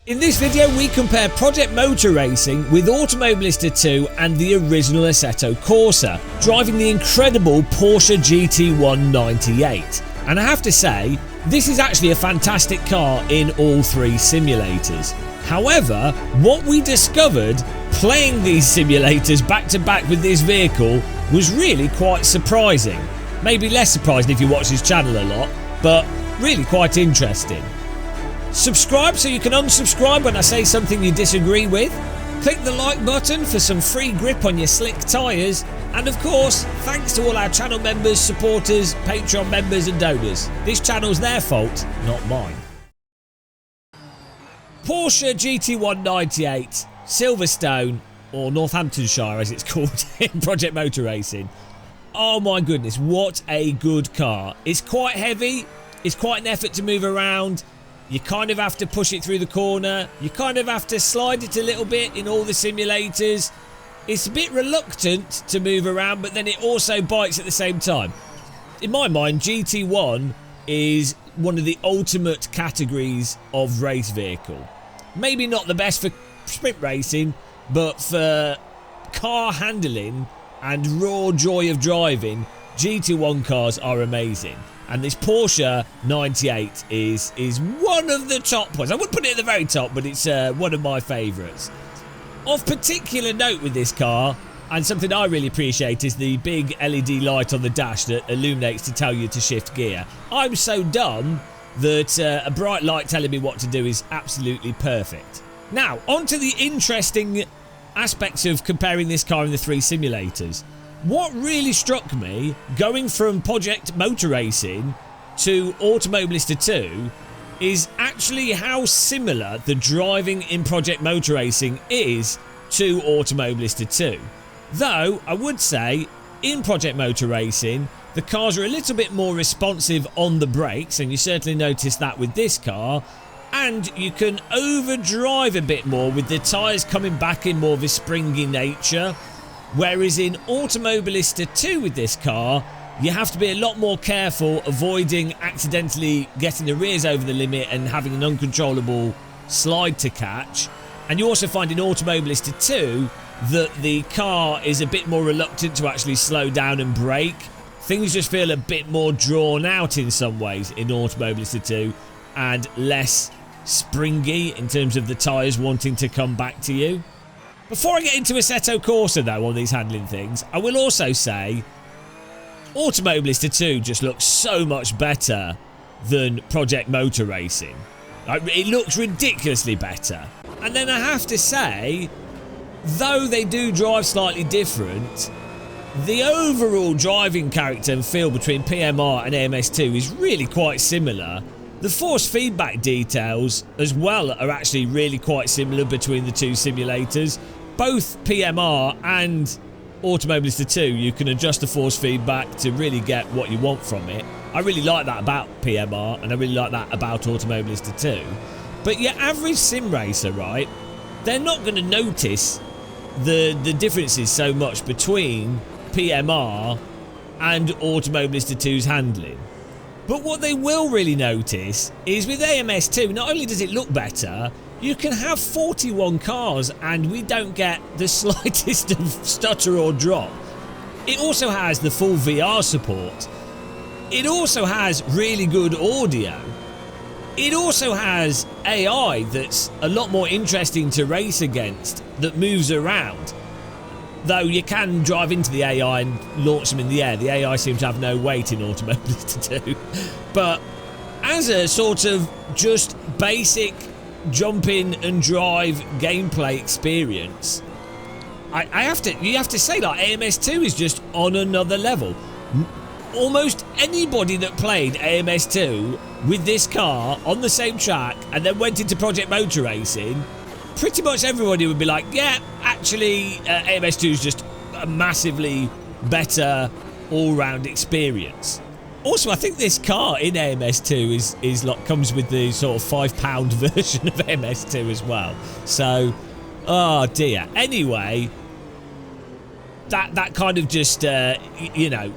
In this video we compare Project Motor Racing with Automobilista 2 and the original Assetto Corsa, driving the incredible Porsche GT1 98. And I have to say, this is actually a fantastic car in all three simulators. However, what we discovered playing these simulators back to back with this vehicle was really quite surprising. Maybe less surprising if you watch this channel a lot, but really quite interesting. Subscribe so you can unsubscribe when I say something you disagree with. Click the like button for some free grip on your slick tyres. And of course, thanks to all our channel members, supporters, Patreon members and donors. This channel's their fault, not mine. Porsche GT1 98, Silverstone, or Northamptonshire as it's called in Project Motor Racing. Oh my goodness, what a good car. It's quite heavy, it's quite an effort to move around. You kind of have to push it through the corner. You kind of have to slide it a little bit in all the simulators. It's a bit reluctant to move around, but then it also bites at the same time. In my mind, GT1 is one of the ultimate categories of race vehicle. Maybe not the best for sprint racing, but for car handling and raw joy of driving, GT1 cars are amazing. And this Porsche 98 is one of the top points. I wouldn't put it at the very top, but it's one of my favourites. Of particular note with this car, and something I really appreciate, is the big LED light on the dash that illuminates to tell you to shift gear. I'm so dumb that a bright light telling me what to do is absolutely perfect. Now, on to the interesting aspects of comparing this car in the three simulators. What really struck me, going from Project Motor Racing to Automobilista 2, is actually how similar the driving in Project Motor Racing is to Automobilista 2. Though, I would say, in Project Motor Racing, the cars are a little bit more responsive on the brakes, and you certainly notice that with this car, and you can overdrive a bit more with the tyres coming back in more of a springy nature. Whereas in Automobilista 2 with this car, you have to be a lot more careful, avoiding accidentally getting the rears over the limit and having an uncontrollable slide to catch. And you also find in Automobilista 2 that the car is a bit more reluctant to actually slow down and brake. Things just feel a bit more drawn out in some ways in Automobilista 2 and less springy in terms of the tyres wanting to come back to you. Before I get into Assetto Corsa though on these handling things, I will also say Automobilista 2 just looks so much better than Project Motor Racing. It looks ridiculously better. And then I have to say, though they do drive slightly different, the overall driving character and feel between PMR and AMS2 is really quite similar. The force feedback details as well are actually really quite similar between the two simulators. Both PMR and Automobilista 2, you can adjust the force feedback to really get what you want from it. I really like that about PMR, and I really like that about Automobilista 2. But your average sim racer, right, they're not going to notice the differences so much between PMR and Automobilista 2's handling. But what they will really notice is with AMS2, not only does it look better, you can have 41 cars and we don't get the slightest of stutter or drop. It also has the full VR support. It also has really good audio. It also has AI that's a lot more interesting to race against, that moves around. Though you can drive into the AI and launch them in the air. The AI seems to have no weight in Automobilista 2. But as a sort of just basic jump in and drive gameplay experience, you have to say, like, AMS2 is just on another level. Almost anybody that played AMS2 with this car on the same track and then went into Project Motor Racing, pretty much everybody would be like, yeah, actually AMS2 is just a massively better all-round experience. Also, I think this car in AMS2 is like, comes with the sort of £5 version of AMS2 as well. So, oh dear. Anyway, that kind of just, you know,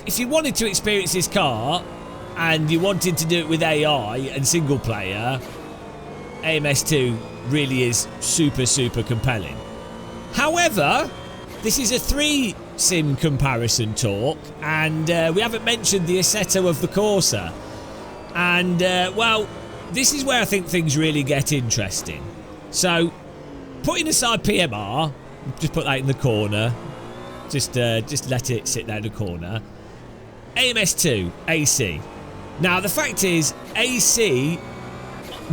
if you wanted to experience this car and you wanted to do it with AI and single player, AMS2 really is super, super compelling. However, this is a 3-sim comparison talk, and we haven't mentioned the Assetto of the Corsa. And, well, this is where I think things really get interesting. So, putting aside PMR, just put that in the corner. Just let it sit there in the corner. AMS2, AC. Now, the fact is, AC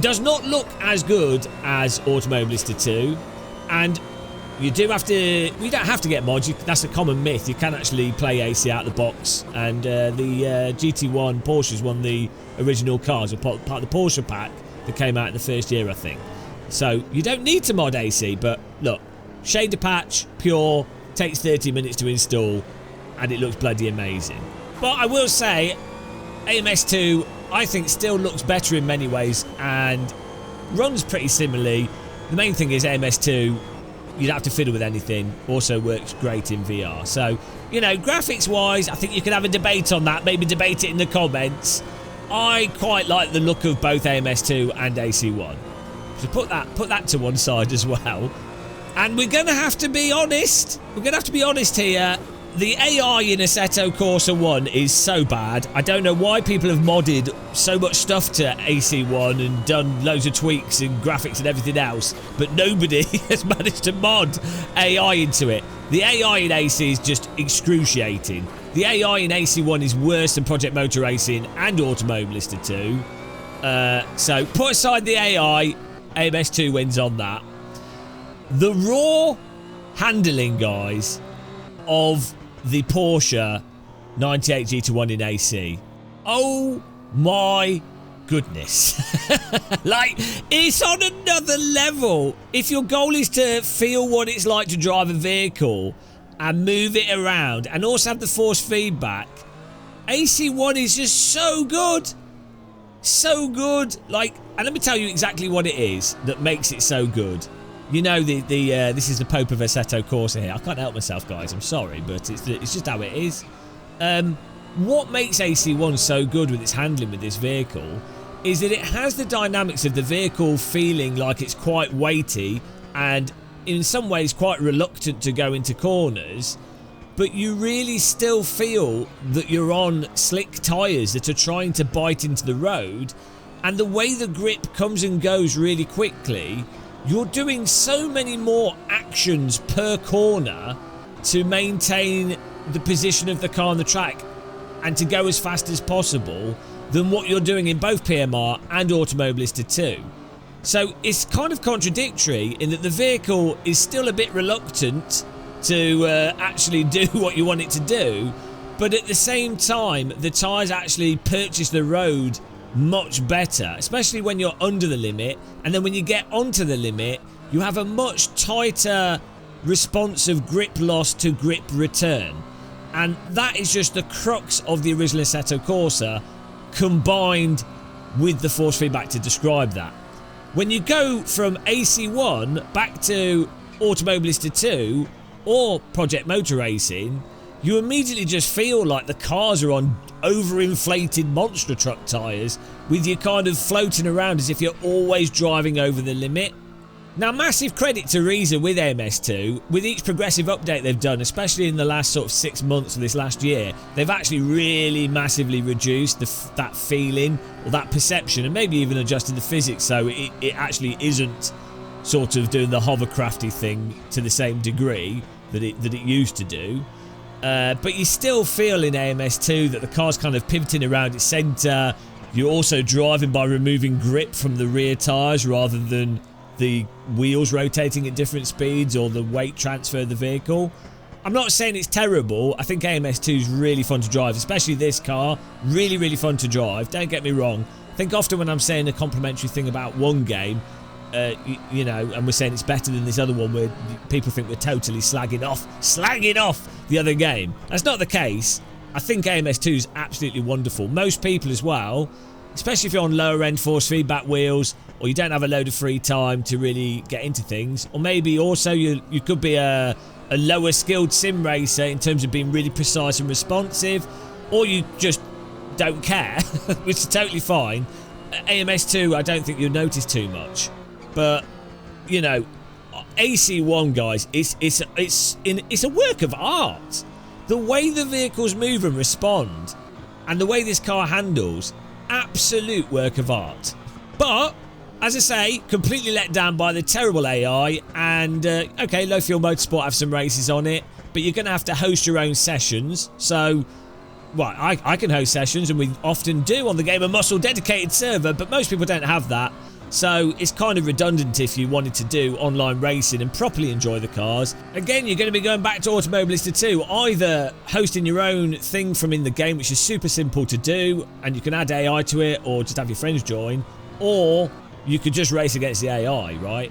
does not look as good as Automobilista 2, and you don't have to get mods. That's a common myth. You can actually play AC out of the box, and the GT1 Porsches won the original cars, part of the Porsche pack that came out in the first year, I think. So you don't need to mod AC, but look, shader patch, pure, takes 30 minutes to install, and it looks bloody amazing. But I will say, AMS2, I think, still looks better in many ways and runs pretty similarly. The main thing is AMS2, you don't have to fiddle with anything, also works great in VR. So, you know, graphics wise, I think you can have a debate on that, maybe debate it in the comments. I quite like the look of both AMS2 and AC1. So put that to one side as well. And we're going to have to be honest. We're going to have to be honest here. The AI in Assetto Corsa 1 is so bad. I don't know why people have modded so much stuff to AC1 and done loads of tweaks and graphics and everything else, but nobody has managed to mod AI into it. The AI in AC is just excruciating. The AI in AC1 is worse than Project Motor Racing and Automobilista 2. So put aside the AI, AMS2 wins on that. The raw handling, guys, of the Porsche 98 GT1 in AC. Oh my goodness. Like, it's on another level. If your goal is to feel what it's like to drive a vehicle and move it around and also have the force feedback, AC1 is just so good. So good. Like, and let me tell you exactly what it is that makes it so good. You know, this is the Pope of Assetto Corsa here. I can't help myself, guys. I'm sorry, but it's just how it is. What makes AC1 so good with its handling with this vehicle is that it has the dynamics of the vehicle feeling like it's quite weighty and in some ways quite reluctant to go into corners, but you really still feel that you're on slick tyres that are trying to bite into the road, and the way the grip comes and goes really quickly, you're doing so many more actions per corner to maintain the position of the car on the track and to go as fast as possible than what you're doing in both PMR and Automobilista 2. So it's kind of contradictory in that the vehicle is still a bit reluctant to actually do what you want it to do, but at the same time the tyres actually purchase the road much better, especially when you're under the limit, and then when you get onto the limit you have a much tighter responsive grip loss to grip return, and that is just the crux of the original Assetto Corsa combined with the force feedback to describe that. When you go from AC1 back to Automobilista 2 or Project Motor Racing, you immediately just feel like the cars are on overinflated monster truck tyres with you kind of floating around as if you're always driving over the limit. Now, massive credit to Reza with AMS2. With each progressive update they've done, especially in the last sort of 6 months of this last year, they've actually really massively reduced that feeling or that perception, and maybe even adjusted the physics so it actually isn't sort of doing the hovercrafty thing to the same degree that it used to do. But you still feel in AMS2 that the car's kind of pivoting around its centre. You're also driving by removing grip from the rear tyres rather than the wheels rotating at different speeds or the weight transfer of the vehicle. I'm not saying it's terrible. I think AMS2 is really fun to drive, especially this car. Really, really fun to drive. Don't get me wrong. I think often when I'm saying a complimentary thing about one game, you know, and we're saying it's better than this other one, where people think we're totally slagging off the other game. That's not the case. I think AMS2 is absolutely wonderful. Most people as well, especially if you're on lower end force feedback wheels, or you don't have a load of free time to really get into things, or maybe also you could be a lower skilled sim racer in terms of being really precise and responsive, or you just don't care, which is totally fine. AMS2, I don't think you'll notice too much. But, you know, AC1, guys, it's a work of art. The way the vehicles move and respond, and the way this car handles, absolute work of art. But, as I say, completely let down by the terrible AI, and, okay, Low Fuel Motorsport have some races on it, but you're going to have to host your own sessions, so... Well, I can host sessions, and we often do on the Game of Muscle dedicated server, but most people don't have that. So it's kind of redundant if you wanted to do online racing and properly enjoy the cars. Again, you're going to be going back to Automobilista 2, either hosting your own thing from in the game, which is super simple to do, and you can add AI to it, or just have your friends join, or you could just race against the AI, right?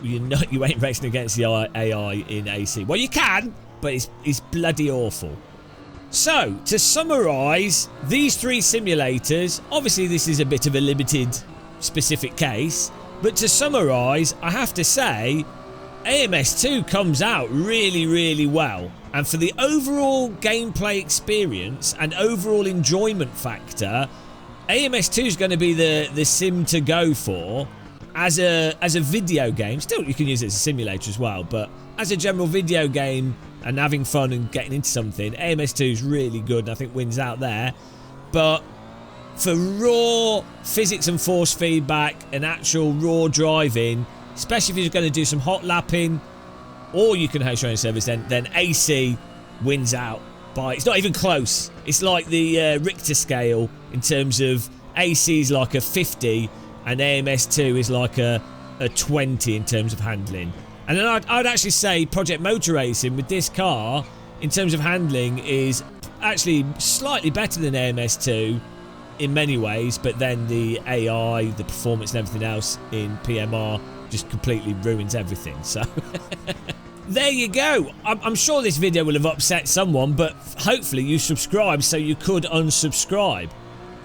You ain't racing against the AI in AC. Well, you can, but it's bloody awful. So, to summarise, these 3 simulators, obviously this is a bit of a limited specific case, but to summarise, I have to say, AMS2 comes out really, really well. And for the overall gameplay experience and overall enjoyment factor, AMS2 is going to be the sim to go for as a video game. Still, you can use it as a simulator as well, but as a general video game and having fun and getting into something, AMS2 is really good and I think wins out there. But for raw physics and force feedback and actual raw driving, especially if you're going to do some hot lapping, or you can host your own service, then AC wins out by... It's not even close. It's like the Richter scale in terms of AC is like a 50 and AMS2 is like a 20 in terms of handling. And then I'd actually say Project Motor Racing with this car, in terms of handling, is actually slightly better than AMS2 in many ways, but then the AI, the performance and everything else in PMR just completely ruins everything. So there you go. I'm sure this video will have upset someone, but hopefully you subscribed so you could unsubscribe.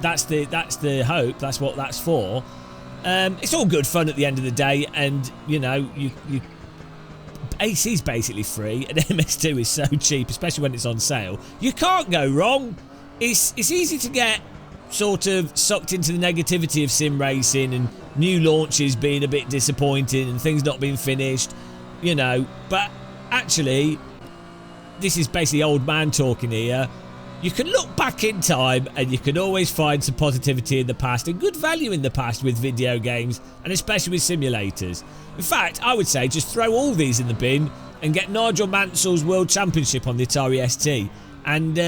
That's the hope. That's what that's for. It's all good fun at the end of the day, and you know, you AC is basically free, and MS2 is so cheap, especially when it's on sale. You can't go wrong. It's easy to get sort of sucked into the negativity of sim racing and new launches being a bit disappointing and things not being finished, you know. But actually, this is basically old man talking here. You can look back in time and you can always find some positivity in the past and good value in the past with video games, and especially with simulators. In fact, I would say just throw all these in the bin and get Nigel Mansell's World Championship on the Atari ST, and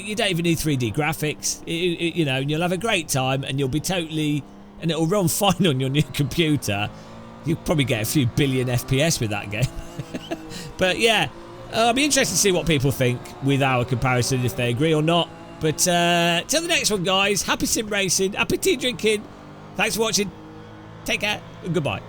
you don't even need 3D graphics, you know, and you'll have a great time, and you'll be totally... and it'll run fine on your new computer. You'll probably get a few billion FPS with that game. But yeah, I'll be interested to see what people think with our comparison, if they agree or not. But till the next one, guys, happy sim racing, happy tea drinking. Thanks for watching. Take care and goodbye.